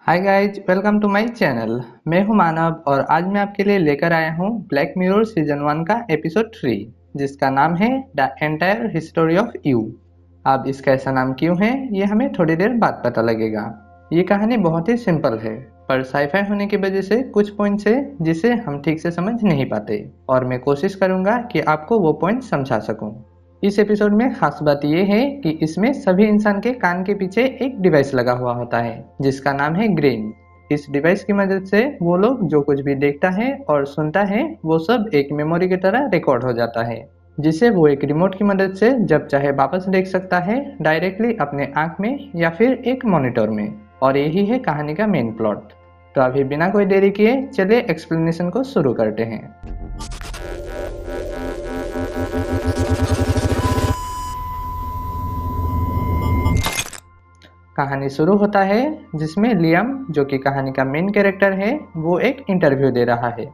Hi guys, welcome to my channel. मैं हूं मानव और आज मैं आपके लिए लेकर आया हूं ब्लैक मिरर सीजन 1 का एपिसोड 3, जिसका नाम है the entire history of you. अब इसका ऐसा नाम क्यों है ये हमें थोड़ी देर बाद पता लगेगा। ये कहानी बहुत ही सिंपल है, पर साईफाई होने की वजह से कुछ पॉइंट्स है जिसे हम ठीक से समझ नहीं पाते, और मैं कोशिश करूंगा कि आपको वो पॉइंट समझा सकूं। इस एपिसोड में खास बात यह है कि इसमें सभी इंसान के कान के पीछे एक डिवाइस लगा हुआ होता है जिसका नाम है ग्रेन। इस डिवाइस की मदद से वो लोग जो कुछ भी देखता है और सुनता है वो सब एक मेमोरी की तरह रिकॉर्ड हो जाता है, जिसे वो एक रिमोट की मदद से जब चाहे वापस देख सकता है, डायरेक्टली अपने आंख में या फिर एक मॉनिटर में। और यही है कहानी का मेन प्लॉट। तो अभी बिना कोई देरी किए चलिए एक्सप्लेनेशन को शुरू करते हैं। कहानी शुरू होता है जिसमें लियम, जो कि कहानी का मेन कैरेक्टर है, वो एक इंटरव्यू दे रहा है।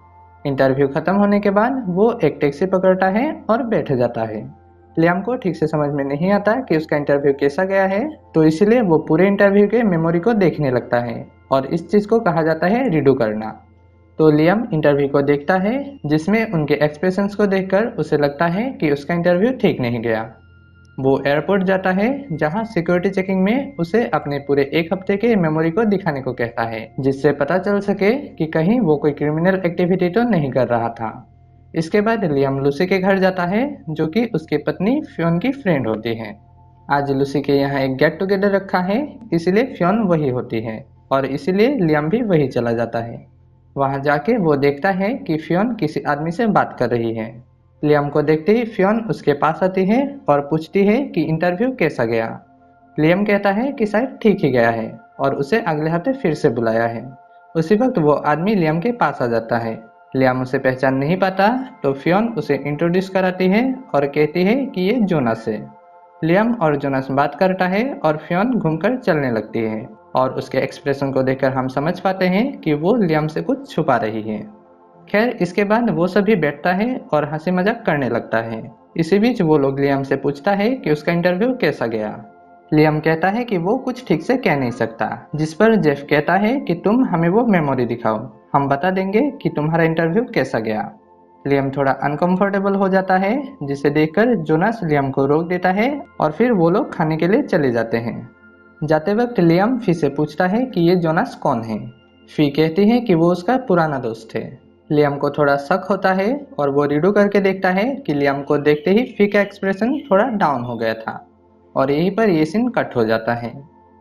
इंटरव्यू खत्म होने के बाद वो एक टैक्सी पकड़ता है और बैठ जाता है। लियम को ठीक से समझ में नहीं आता कि उसका इंटरव्यू कैसा गया है, तो इसलिए वो पूरे इंटरव्यू के मेमोरी को देखने लगता है, और इस चीज़ को कहा जाता है रीडू करना। तो लियम इंटरव्यू को देखता है, जिसमें उनके एक्सप्रेशंस को देखकर उसे लगता है कि उसका इंटरव्यू ठीक नहीं गया। वो एयरपोर्ट जाता है, जहां सिक्योरिटी चेकिंग में उसे अपने पूरे एक हफ्ते के मेमोरी को दिखाने को कहता है, जिससे पता चल सके कि कहीं वो कोई क्रिमिनल एक्टिविटी तो नहीं कर रहा था। इसके बाद लियम लूसी के घर जाता है, जो कि उसकी पत्नी फ्योन की फ्रेंड होती है। आज लूसी के यहाँ एक गेट टुगेदर रखा है, इसलिए फ्योन वही होती है, और इसीलिए लियम भी वही चला जाता है। वहां जाके वो देखता है कि फ्योन किसी आदमी से बात कर रही है। लियम को देखते ही फ्योन उसके पास आती है और पूछती है कि इंटरव्यू कैसा गया। लियम कहता है कि शायद ठीक ही गया है और उसे अगले हफ्ते फिर से बुलाया है। उसी वक्त वो आदमी लियम के पास आ जाता है। लियम उसे पहचान नहीं पाता, तो फ्योन उसे इंट्रोड्यूस कराती है और कहती है कि ये जोनास है। लियम और जोनास बात करता है और फ्योन घूमकर चलने लगती है, और उसके एक्सप्रेशन को देखकर हम समझ पाते हैं कि वो लियम से कुछ छुपा रही है। खैर, इसके बाद वो सभी बैठता है और हंसी मजाक करने लगता है। इसी बीच वो लोग लियम से पूछता है कि उसका इंटरव्यू कैसा गया। लियम कहता है कि वो कुछ ठीक से कह नहीं सकता, जिस पर जेफ कहता है कि तुम हमें वो मेमोरी दिखाओ, हम बता देंगे कि तुम्हारा इंटरव्यू कैसा गया। लियम थोड़ा अनकंफर्टेबल हो जाता है, जिसे देखकर जोनास लियम को रोक देता है और फिर वो लोग खाने के लिए चले जाते हैं। जाते वक्त लियम फी से पूछता है कि ये जोनास कौन है। फी कहती है कि वो उसका पुराना दोस्त है। लियम को थोड़ा शक होता है और वो रीडू करके देखता है कि लियम को देखते ही फी का एक्सप्रेशन थोड़ा डाउन हो गया था, और यहीं पर ये सीन कट हो जाता है।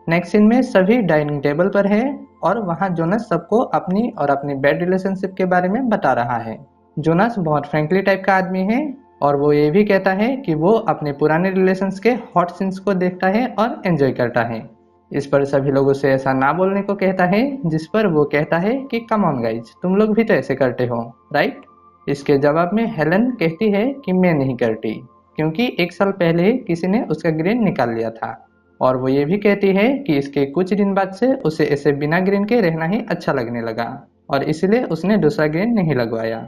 नेक्स्ट सीन में सभी डाइनिंग टेबल पर है और वहाँ जोनास सबको अपनी और अपनी बैड रिलेशनशिप के बारे में बता रहा है। जोनास बहुत फ्रेंकली टाइप का आदमी है, और वो ये भी कहता है कि वो अपने पुराने रिलेशंस के हॉट सीन्स को देखता है और एंजॉय करता है। इस पर सभी लोग उसे ऐसा ना बोलने को कहता है, जिस पर वो कहता है कि कम ऑन गाइज, तुम लोग भी तो ऐसे करते हो, राइट। इसके जवाब में हेलन कहती है कि मैं नहीं करती, क्योंकि एक साल पहले ही किसी ने उसका ग्रेन निकाल लिया था, और वो ये भी कहती है कि इसके कुछ दिन बाद से उसे ऐसे बिना ग्रेन के रहना ही अच्छा लगने लगा, और इसलिए उसने दूसरा ग्रेन नहीं लगवाया।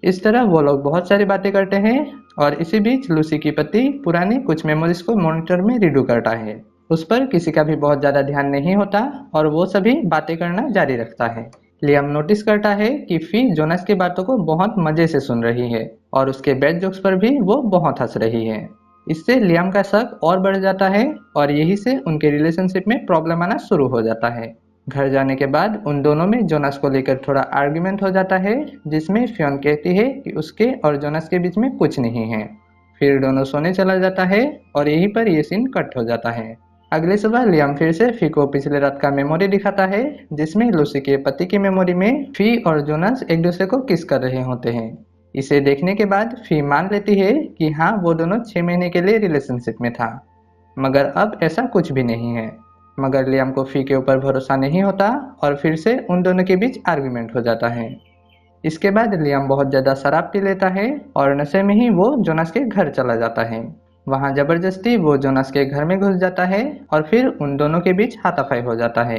इस तरह वो लोग बहुत सारी बातें करते हैं, और इसी बीच लूसी की पति पुरानी कुछ मेमोरीज को मॉनिटर में रीडू करता है। उस पर किसी का भी बहुत ज्यादा ध्यान नहीं होता, और वो सभी बातें करना जारी रखता है। लियम नोटिस करता है कि फी जोनास की बातों को बहुत मजे से सुन रही है, और उसके बैड जोक्स पर भी वो बहुत हंस रही है। इससे लियम का शक और बढ़ जाता है, और यही से उनके रिलेशनशिप में प्रॉब्लम आना शुरू हो जाता है। घर जाने के बाद उन दोनों में जोनास को लेकर थोड़ा आर्ग्यूमेंट हो जाता है, जिसमें फ्योन कहती है कि उसके और जोनास के बीच में कुछ नहीं है। फिर दोनों सोने चला जाता है, और यहीं पर ये सीन कट हो जाता है। अगली सुबह लियम फिर से फी को पिछले रात का मेमोरी दिखाता है, जिसमें लूसी के पति की मेमोरी में फी और जोनास एक दूसरे को किस कर रहे होते हैं। इसे देखने के बाद फी मान लेती है कि हाँ, वो दोनों 6 महीने के लिए रिलेशनशिप में था, मगर अब ऐसा कुछ भी नहीं है। मगर लियम को फी के ऊपर भरोसा नहीं होता, और फिर से उन दोनों के बीच आर्ग्यूमेंट हो जाता है। इसके बाद लियम बहुत ज़्यादा शराब पी लेता है, और नशे में ही वो जोनास के घर चला जाता है। वहाँ जबरदस्ती वो जोनास के घर में घुस जाता है, और फिर उन दोनों के बीच हाथापाई हो जाता है।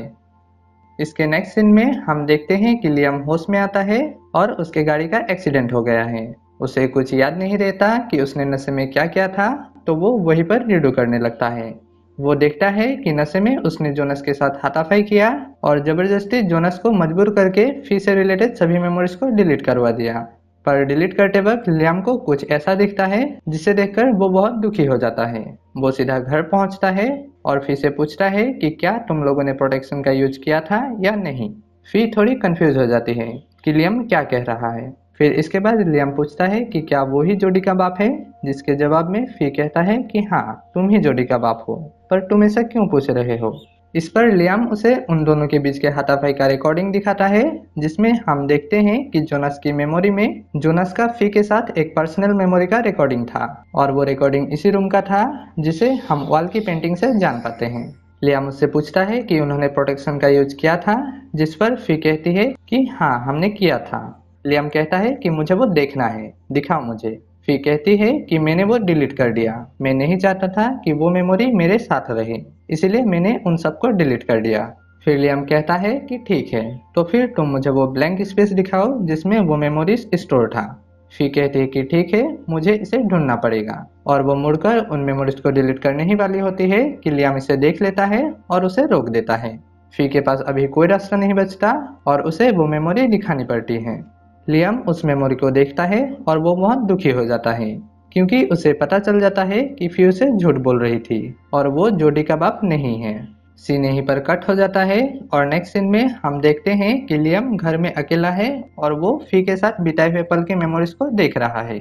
इसके नेक्स्ट सीन में हम देखते हैं कि लियम होश में आता है और उसके गाड़ी का एक्सीडेंट हो गया है। उसे कुछ याद नहीं रहता कि उसने नशे में क्या किया था, तो वो वहीं पर रीडू करने लगता है। वो देखता है कि नशे में उसने जोनस के साथ हाथापाई किया और जबरदस्ती जोनस को मजबूर करके फी से रिलेटेड सभी मेमोरीज को डिलीट करवा दिया। पर डिलीट करते वक्त लियाम को कुछ ऐसा दिखता है जिसे देखकर वो बहुत दुखी हो जाता है। वो सीधा घर पहुंचता है और फी से पूछता है कि क्या तुम लोगों ने प्रोटेक्शन का यूज किया था या नहीं। फी थोड़ी कंफ्यूज हो जाती है कि लियाम क्या कह रहा है। फिर इसके बाद लियाम पूछता है कि क्या वो ही जोडी का बाप है, जिसके जवाब में फी कहता है कि हाँ तुम ही जोडी का बाप हो, पर तुम ऐसा क्यों पूछ रहे हो। इस पर लियाम उसे उन दोनों के बीच के हाथापाई का रिकॉर्डिंग दिखाता है, जिसमें हम देखते हैं कि जोनस की मेमोरी में जोनस का फी के साथ एक पर्सनल मेमोरी का रिकॉर्डिंग था और वो रिकॉर्डिंग इसी रूम का था जिसे हम वॉल की पेंटिंग से जान पाते हैं। लियाम उससे पूछता है कि उन्होंने प्रोटेक्शन का यूज किया था, जिस पर फी कहती है कि हाँ हमने किया था। लियाम कहता है कि मुझे वो देखना है, दिखाओ मुझे। फी कहती है कि मैंने वो डिलीट कर दिया, मैं नहीं चाहता था कि वो मेमोरी मेरे साथ रहे, इसलिए मैंने उन सबको डिलीट कर दिया। फिर लियाम कहता है कि ठीक है, तो फिर तुम मुझे वो ब्लैंक स्पेस दिखाओ जिसमें वो मेमोरीज स्टोर था। फी कहती है कि ठीक है, मुझे इसे ढूंढना पड़ेगा, और वो मुड़कर उन मेमोरीज को डिलीट करने ही वाली होती है कि लियाम इसे देख लेता है और उसे रोक देता है। फी के पास अभी कोई रास्ता नहीं बचता और उसे वो मेमोरी दिखानी पड़ती है। लियाम उस मेमोरी को देखता है और वो बहुत दुखी हो जाता है, क्योंकि उसे पता चल जाता है कि फी उसे झूठ बोल रही थी और वो जोडी का बाप नहीं है। सीन यहीं पर कट हो जाता है और नेक्स्ट सीन में हम देखते हैं कि लियाम घर में अकेला है और वो फी के साथ बिताए हुए पल के मेमोरीज को देख रहा है।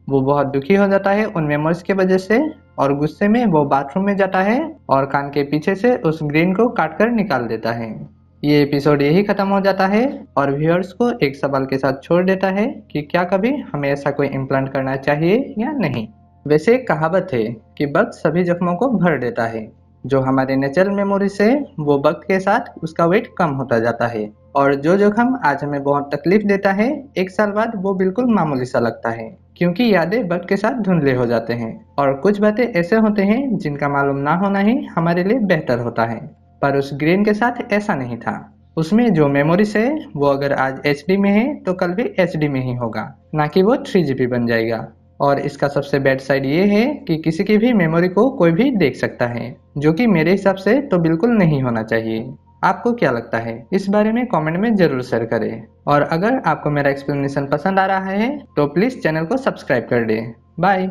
वो बहुत दुखी हो जाता है उन मेमोरीज के वजह से और गुस्से में वो बाथरूम में जाता है और कान के पीछे से उस ग्रीन को काट कर निकाल देता है। ये एपिसोड यही खत्म हो जाता है और व्यूअर्स को एक सवाल के साथ छोड़ देता है कि क्या कभी हमें ऐसा कोई इम्प्लांट करना चाहिए या नहीं। वैसे एक कहावत है कि वक्त सभी जख्मों को भर देता है। जो हमारे नेचुरल मेमोरी से वो वक्त के साथ उसका वेट कम होता जाता है और जो जोखम आज हमें बहुत तकलीफ देता है एक साल बाद वो बिल्कुल मामूली सा लगता है, क्योंकि यादें वक्त के साथ धुंधले हो जाते हैं और कुछ बातें ऐसे होते हैं जिनका मालूम ना होना ही हमारे लिए बेहतर होता है। पर उस ग्रीन के साथ ऐसा नहीं था। उसमें जो मेमोरीज है वो अगर आज HD में है तो कल भी HD में ही होगा, ना कि वो 3GB बन जाएगा। और इसका सबसे बैड साइड ये है कि किसी की भी मेमोरी को कोई भी देख सकता है, जो कि मेरे हिसाब से तो बिल्कुल नहीं होना चाहिए। आपको क्या लगता है इस बारे में कमेंट में जरूर शेयर करें। और अगर आपको मेरा एक्सप्लेनेशन पसंद आ रहा है तो प्लीज चैनल को सब्सक्राइब कर दें। बाय।